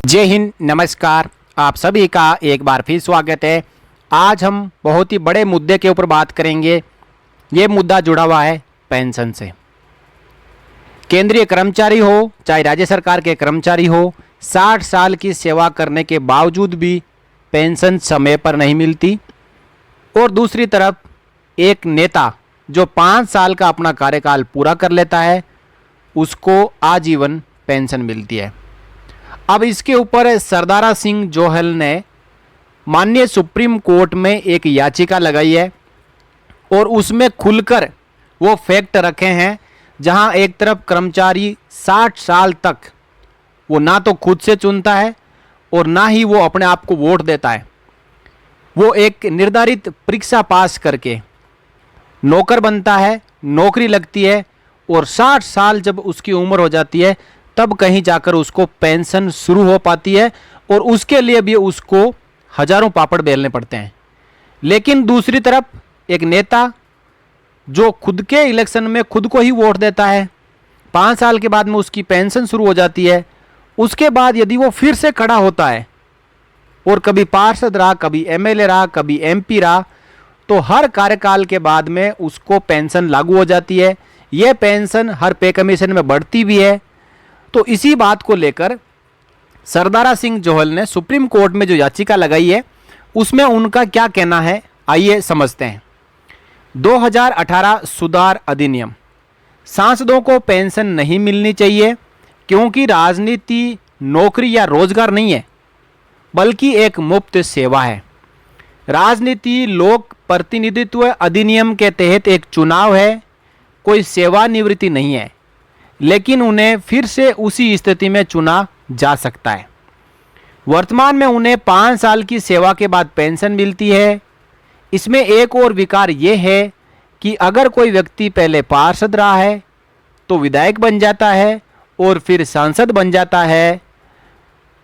जय हिंद, नमस्कार। आप सभी का एक बार फिर स्वागत है। आज हम बहुत ही बड़े मुद्दे के ऊपर बात करेंगे। ये मुद्दा जुड़ा हुआ है पेंशन से। केंद्रीय कर्मचारी हो चाहे राज्य सरकार के कर्मचारी हो, 60 साल की सेवा करने के बावजूद भी पेंशन समय पर नहीं मिलती। और दूसरी तरफ एक नेता जो 5 साल का अपना कार्यकाल पूरा कर लेता है, उसको आजीवन पेंशन मिलती है। अब इसके ऊपर सरदारा सिंह जोहल ने माननीय सुप्रीम कोर्ट में एक याचिका लगाई है और उसमें खुलकर वो फैक्ट रखे हैं, जहां एक तरफ कर्मचारी 60 साल तक वो ना तो खुद से चुनता है और ना ही वो अपने आप को वोट देता है। वो एक निर्धारित परीक्षा पास करके नौकर बनता है, नौकरी लगती है और 60 साल जब उसकी उम्र हो जाती है तब कहीं जाकर उसको पेंशन शुरू हो पाती है और उसके लिए भी उसको हजारों पापड़ बेलने पड़ते हैं। लेकिन दूसरी तरफ एक नेता जो खुद के इलेक्शन में खुद को ही वोट देता है, 5 साल के बाद में उसकी पेंशन शुरू हो जाती है। उसके बाद यदि वो फिर से खड़ा होता है और कभी पार्षद रहा, कभी एमएलए रहा, कभी एमपी रहा, तो हर कार्यकाल के बाद में उसको पेंशन लागू हो जाती है। यह पेंशन हर पे कमीशन में बढ़ती भी है। तो इसी बात को लेकर सरदारा सिंह जोहल ने सुप्रीम कोर्ट में जो याचिका लगाई है उसमें उनका क्या कहना है, आइए समझते हैं। 2018 सुधार अधिनियम, सांसदों को पेंशन नहीं मिलनी चाहिए क्योंकि राजनीति नौकरी या रोजगार नहीं है बल्कि एक मुफ्त सेवा है। राजनीति लोक प्रतिनिधित्व अधिनियम के तहत एक चुनाव है, कोई सेवानिवृत्ति नहीं है, लेकिन उन्हें फिर से उसी स्थिति में चुना जा सकता है। वर्तमान में उन्हें 5 साल की सेवा के बाद पेंशन मिलती है। इसमें एक और विकार यह है कि अगर कोई व्यक्ति पहले पार्षद रहा है तो विधायक बन जाता है और फिर सांसद बन जाता है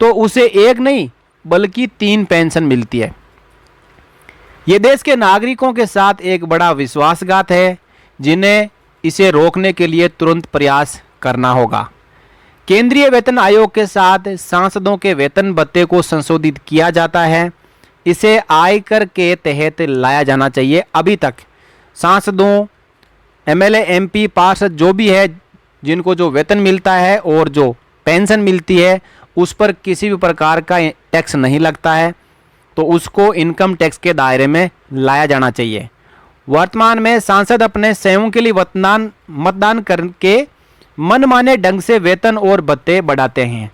तो उसे एक नहीं बल्कि 3 पेंशन मिलती है। ये देश के नागरिकों के साथ एक बड़ा विश्वासघात है, जिन्हें इसे रोकने के लिए तुरंत प्रयास करना होगा। केंद्रीय वेतन आयोग के साथ सांसदों के वेतन भत्ते को संशोधित किया जाता है। इसे आयकर के तहत लाया जाना चाहिए। अभी तक सांसदों, एमएलए, एमपी, पार्षद जो भी है, जिनको जो वेतन मिलता है और जो पेंशन मिलती है उस पर किसी भी प्रकार का टैक्स नहीं लगता है, तो उसको इनकम टैक्स के दायरे में लाया जाना चाहिए। वर्तमान में सांसद अपने स्वयं के लिए मतदान करके मनमाने ढंग से वेतन और भत्ते बढ़ाते हैं।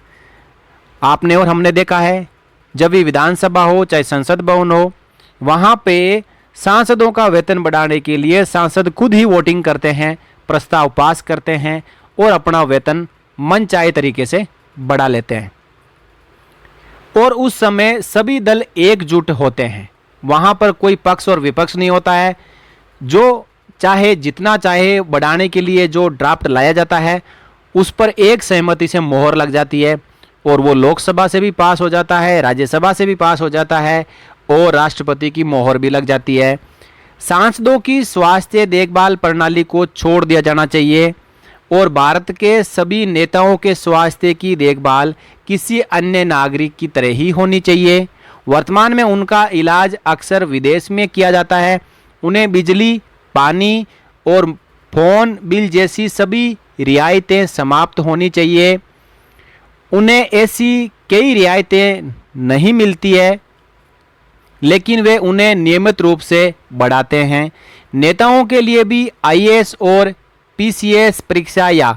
आपने और हमने देखा है, जब भी विधानसभा हो चाहे संसद भवन हो, वहाँ पे सांसदों का वेतन बढ़ाने के लिए सांसद खुद ही वोटिंग करते हैं, प्रस्ताव पास करते हैं और अपना वेतन मनचाहे तरीके से बढ़ा लेते हैं। और उस समय सभी दल एकजुट होते हैं, वहाँ पर कोई पक्ष और विपक्ष नहीं होता है। जो चाहे जितना चाहे बढ़ाने के लिए जो ड्राफ्ट लाया जाता है उस पर एक सहमति से मोहर लग जाती है और वो लोकसभा से भी पास हो जाता है, राज्यसभा से भी पास हो जाता है और राष्ट्रपति की मोहर भी लग जाती है। सांसदों की स्वास्थ्य देखभाल प्रणाली को छोड़ दिया जाना चाहिए और भारत के सभी नेताओं के स्वास्थ्य की देखभाल किसी अन्य नागरिक की तरह ही होनी चाहिए। वर्तमान में उनका इलाज अक्सर विदेश में किया जाता है। उन्हें बिजली, पानी और फोन बिल जैसी सभी रियायतें समाप्त होनी चाहिए। उन्हें ऐसी कई रियायतें नहीं मिलती है, लेकिन वे उन्हें नियमित रूप से बढ़ाते हैं। नेताओं के लिए भी आईएएस और पीसीएस परीक्षा या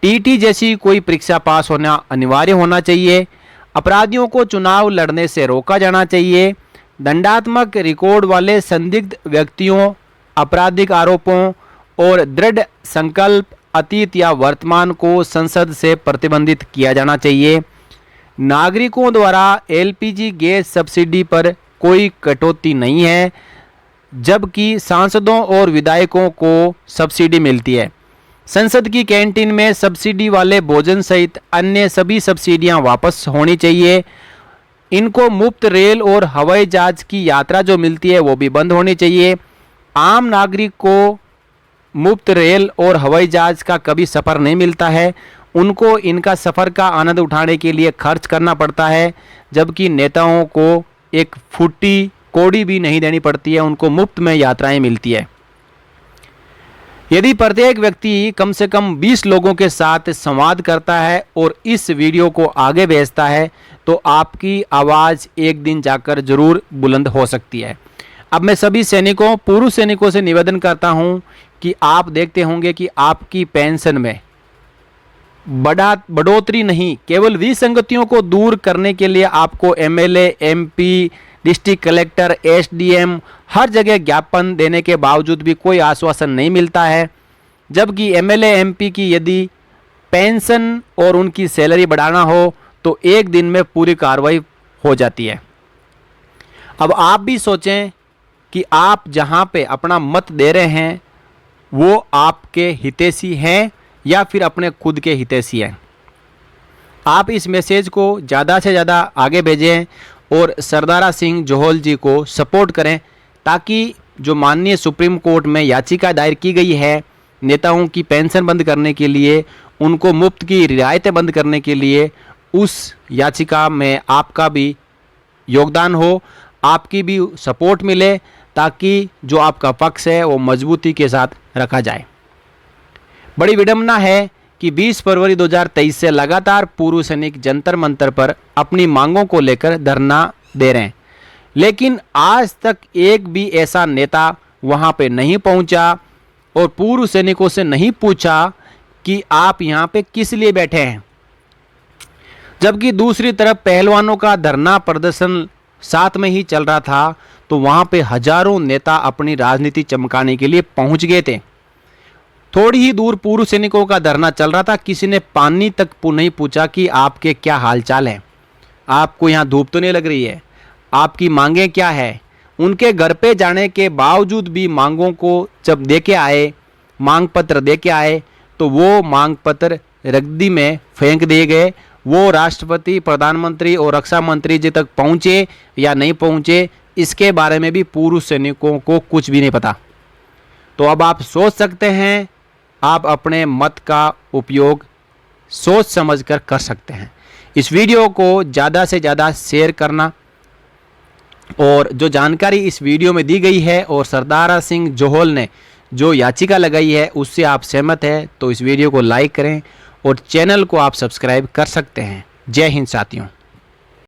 टीटी जैसी कोई परीक्षा पास होना अनिवार्य होना चाहिए। अपराधियों को चुनाव लड़ने से रोका जाना चाहिए। दंडात्मक रिकॉर्ड वाले संदिग्ध व्यक्तियों, आपराधिक आरोपों और दृढ़ संकल्प अतीत या वर्तमान को संसद से प्रतिबंधित किया जाना चाहिए। नागरिकों द्वारा एलपीजी गैस सब्सिडी पर कोई कटौती नहीं है, जबकि सांसदों और विधायकों को सब्सिडी मिलती है। संसद की कैंटीन में सब्सिडी वाले भोजन सहित अन्य सभी सब्सिडियां वापस होनी चाहिए। इनको मुफ्त रेल और हवाई जहाज की यात्रा जो मिलती है वो भी बंद होनी चाहिए। आम नागरिक को मुफ्त रेल और हवाई जहाज का कभी सफ़र नहीं मिलता है। उनको इनका सफ़र का आनंद उठाने के लिए खर्च करना पड़ता है, जबकि नेताओं को एक फुट्टी कौड़ी भी नहीं देनी पड़ती है, उनको मुफ्त में यात्राएं मिलती है। यदि प्रत्येक व्यक्ति कम से कम 20 लोगों के साथ संवाद करता है और इस वीडियो को आगे भेजता है तो आपकी आवाज़ एक दिन जाकर जरूर बुलंद हो सकती है। अब मैं सभी सैनिकों, पूर्व सैनिकों से निवेदन करता हूं कि आप देखते होंगे कि आपकी पेंशन में बढ़ोतरी नहीं, केवल विसंगतियों को दूर करने के लिए आपको MLA, MP, district collector, SDM हर जगह ज्ञापन देने के बावजूद भी कोई आश्वासन नहीं मिलता है। जबकि एमएलए, एमपी की यदि पेंशन और उनकी सैलरी बढ़ाना हो तो एक दिन में पूरी कार्रवाई हो जाती है। अब आप भी सोचें कि आप जहां पे अपना मत दे रहे हैं वो आपके हितैषी हैं या फिर अपने खुद के हितैषी हैं। आप इस मैसेज को ज़्यादा से ज़्यादा आगे भेजें और सरदारा सिंह जोहल जी को सपोर्ट करें, ताकि जो माननीय सुप्रीम कोर्ट में याचिका दायर की गई है नेताओं की पेंशन बंद करने के लिए, उनको मुफ्त की रियायतें बंद करने के लिए, उस याचिका में आपका भी योगदान हो, आपकी भी सपोर्ट मिले, ताकि जो आपका पक्ष है वो मजबूती के साथ रखा जाए। बड़ी विडंबना है कि 20 फरवरी 2023 से लगातार पूर्व सैनिक जंतर मंतर पर अपनी मांगों को लेकर धरना दे रहे हैं, लेकिन आज तक एक भी ऐसा नेता वहां पे नहीं पहुंचा और पूर्व सैनिकों से नहीं पूछा कि आप यहां पे किस लिए बैठे हैं। जबकि दूसरी तरफ पहलवानों का धरना प्रदर्शन साथ में ही चल रहा था, तो वहां पे हजारों नेता अपनी राजनीति चमकाने के लिए पहुंच गए थे। थोड़ी ही दूर पूर्व सैनिकों का धरना चल रहा था, किसी ने पानी तक नहीं पूछा कि आपके क्या हालचाल है, आपको यहाँ धूप तो नहीं लग रही है, आपकी मांगें क्या है। उनके घर पे जाने के बावजूद भी मांगों को जब दे के आए, मांग पत्र दे के आए, तो वो मांग पत्र रद्दी में फेंक दिए गए। वो राष्ट्रपति, प्रधानमंत्री और रक्षा मंत्री जी तक पहुँचे या नहीं पहुँचे, इसके बारे में भी पूर्व सैनिकों को कुछ भी नहीं पता। तो अब आप सोच सकते हैं, आप अपने मत का उपयोग सोच समझकर कर सकते हैं। इस वीडियो को ज़्यादा से ज़्यादा शेयर करना, और जो जानकारी इस वीडियो में दी गई है और सरदारा सिंह जोहल ने जो याचिका लगाई है उससे आप सहमत हैं तो इस वीडियो को लाइक करें और चैनल को आप सब्सक्राइब कर सकते हैं। जय हिंद साथियों।